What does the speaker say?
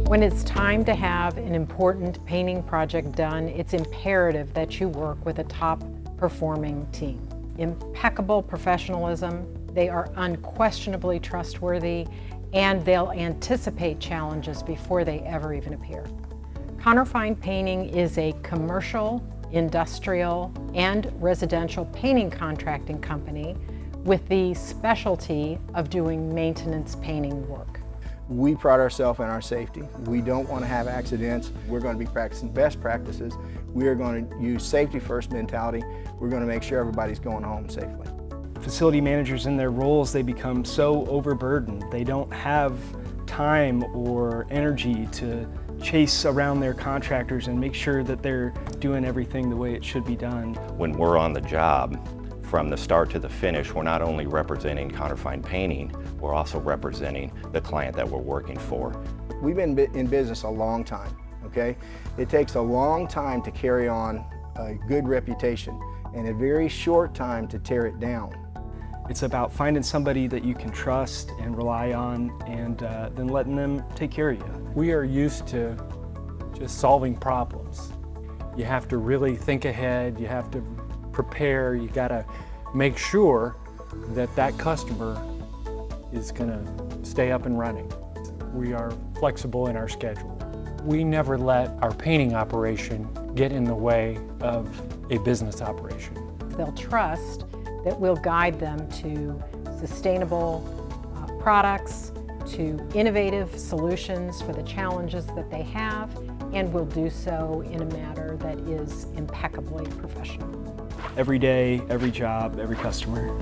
When it's time to have an important painting project done, it's imperative that you work with a top-performing team. Impeccable professionalism, they are unquestionably trustworthy, and they'll anticipate challenges before they ever even appear. Contractor Painting is a commercial, industrial, and residential painting contracting company with the specialty of doing maintenance painting work. We pride ourselves in our safety. We don't want to have accidents. We're going to be practicing best practices. We are going to use safety first mentality. We're going to make sure everybody's going home safely. Facility managers in their roles, they become so overburdened. They don't have time or energy to chase around their contractors and make sure that they're doing everything the way it should be done. When we're on the job, from the start to the finish, we're not only representing Contractor Painting, we're also representing the client that we're working for. We've been in business a long time, okay? It takes a long time to carry on a good reputation and a very short time to tear it down. It's about finding somebody that you can trust and rely on, and then letting them take care of you. We are used to just solving problems. You have to really think ahead, you have to prepare, you gotta make sure that that customer is gonna stay up and running. We are flexible in our schedule. We never let our painting operation get in the way of a business operation. They'll trust that we'll guide them to sustainable products, to innovative solutions for the challenges that they have, and we'll do so in a manner that is impeccably professional. Every day, every job, every customer.